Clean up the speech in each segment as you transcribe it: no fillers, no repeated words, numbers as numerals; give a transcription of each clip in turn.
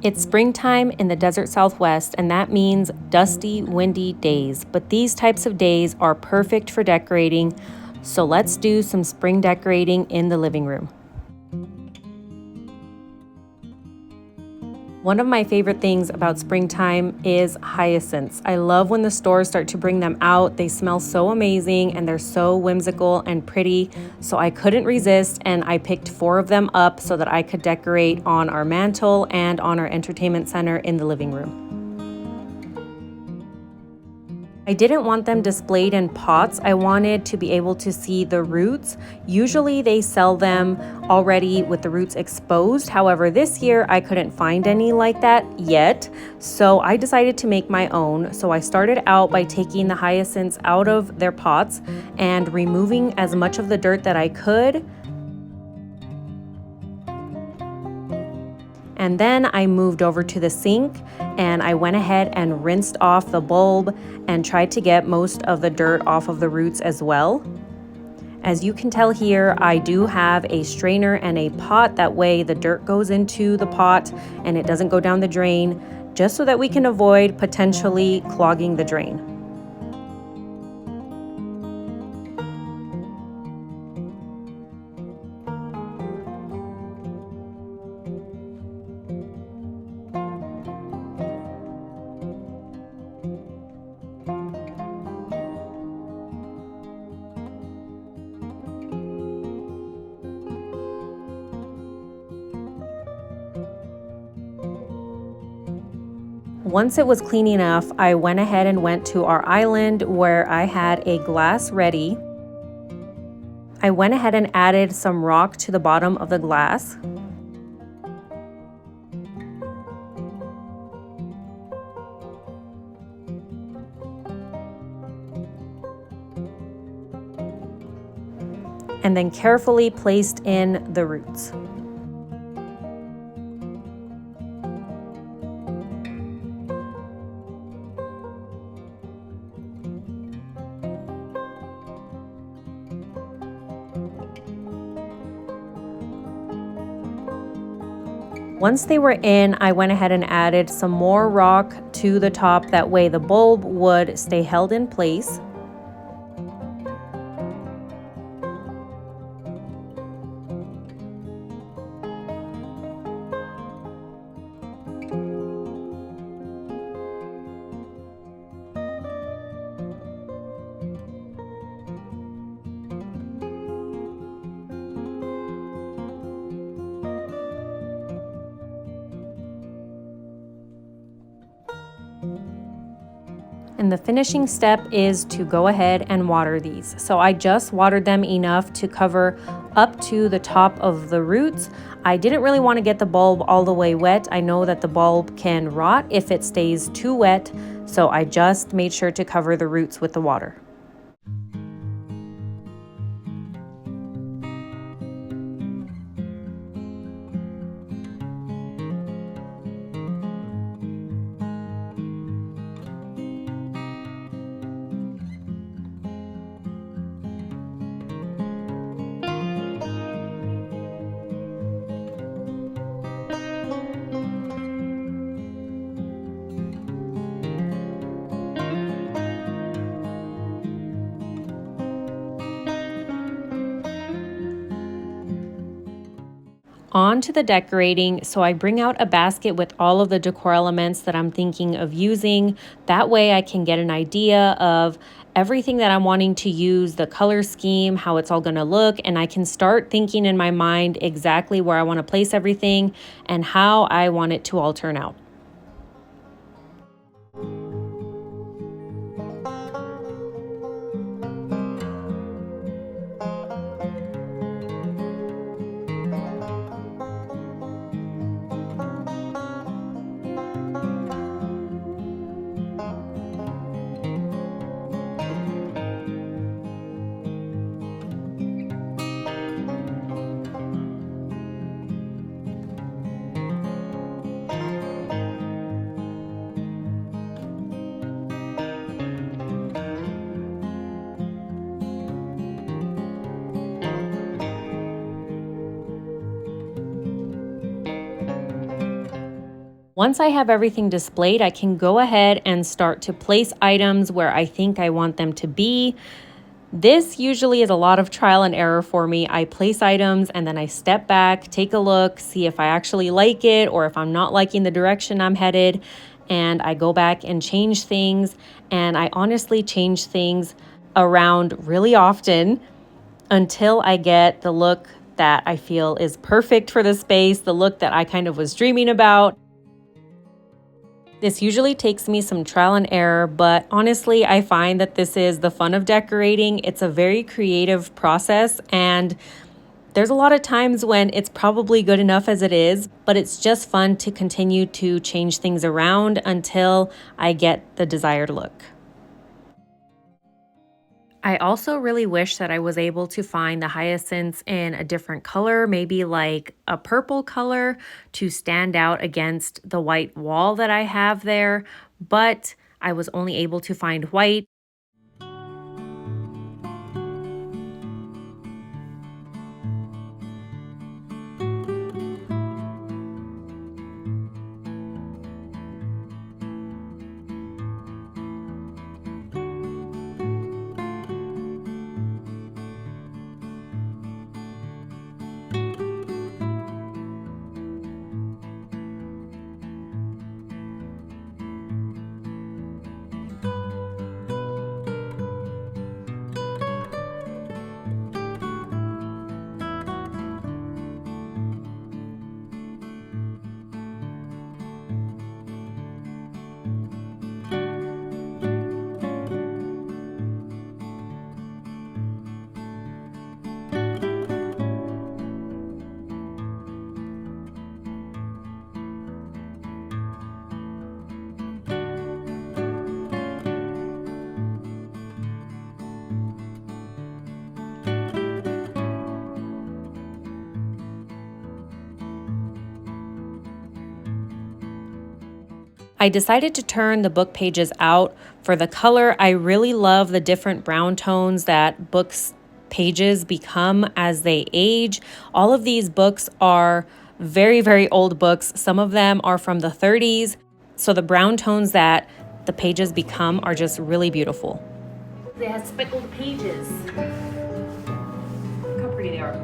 It's springtime in the desert Southwest, and that means dusty, windy days. But these types of days are perfect for decorating. So let's do some spring decorating in the living room. One of my favorite things about springtime is hyacinths. I love when the stores start to bring them out. They smell so amazing and they're so whimsical and pretty. So I couldn't resist and I picked 4 of them up so that I could decorate on our mantle and on our entertainment center in the living room. I didn't want them displayed in pots. I wanted to be able to see the roots. Usually they sell them already with the roots exposed. However, this year I couldn't find any like that yet. So I decided to make my own. So I started out by taking the hyacinths out of their pots and removing as much of the dirt that I could. And then I moved over to the sink and I went ahead and rinsed off the bulb and tried to get most of the dirt off of the roots as well. As you can tell here, I do have a strainer and a pot. That way the dirt goes into the pot and it doesn't go down the drain, just so that we can avoid potentially clogging the drain. Once it was clean enough, I went ahead and went to our island where I had a glass ready. I went ahead and added some rock to the bottom of the glass. And then carefully placed in the roots. Once they were in, I went ahead and added some more rock to the top. That way the bulb would stay held in place. And the finishing step is to go ahead and water these. So I just watered them enough to cover up to the top of the roots. I didn't really want to get the bulb all the way wet. I know that the bulb can rot if it stays too wet, so I just made sure to cover the roots with the water. On to the decorating. So I bring out a basket with all of the decor elements that I'm thinking of using. That way I can get an idea of everything that I'm wanting to use, the color scheme, how it's all going to look, and I can start thinking in my mind exactly where I want to place everything and how I want it to all turn out. Once I have everything displayed, I can go ahead and start to place items where I think I want them to be. This usually is a lot of trial and error for me. I place items and then I step back, take a look, see if I actually like it or if I'm not liking the direction I'm headed, and I go back and change things. And I honestly change things around really often until I get the look that I feel is perfect for the space, the look that I kind of was dreaming about. This usually takes me some trial and error, but honestly, I find that this is the fun of decorating. It's a very creative process, and there's a lot of times when it's probably good enough as it is, but it's just fun to continue to change things around until I get the desired look. I also really wish that I was able to find the hyacinths in a different color, maybe like a purple color to stand out against the white wall that I have there, but I was only able to find white. I decided to turn the book pages out for the color. I really love the different brown tones that books pages become as they age. All of these books are very, very old books. Some of them are from the 30s. So the brown tones that the pages become are just really beautiful. They have speckled pages. Look how pretty they are.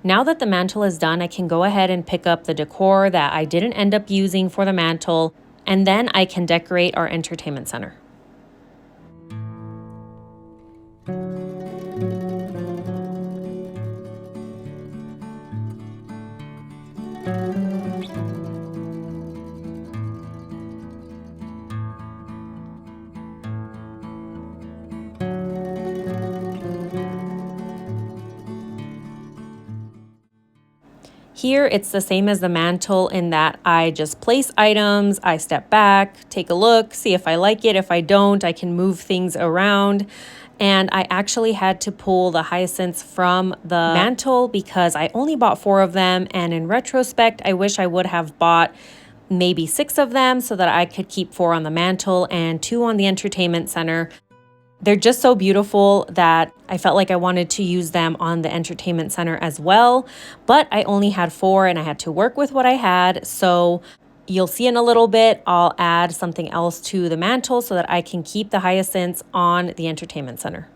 Now that the mantle is done, I can go ahead and pick up the decor that I didn't end up using for the mantle, and then I can decorate our entertainment center. Here, it's the same as the mantle in that I just place items, I step back, take a look, see if I like it. If I don't, I can move things around. And I actually had to pull the hyacinths from the mantle because I only bought 4 of them. And in retrospect, I wish I would have bought maybe 6 of them so that I could keep 4 on the mantle and 2 on the entertainment center. They're just so beautiful that I felt like I wanted to use them on the entertainment center as well, but I only had 4 and I had to work with what I had. So you'll see in a little bit, I'll add something else to the mantle so that I can keep the hyacinths on the entertainment center.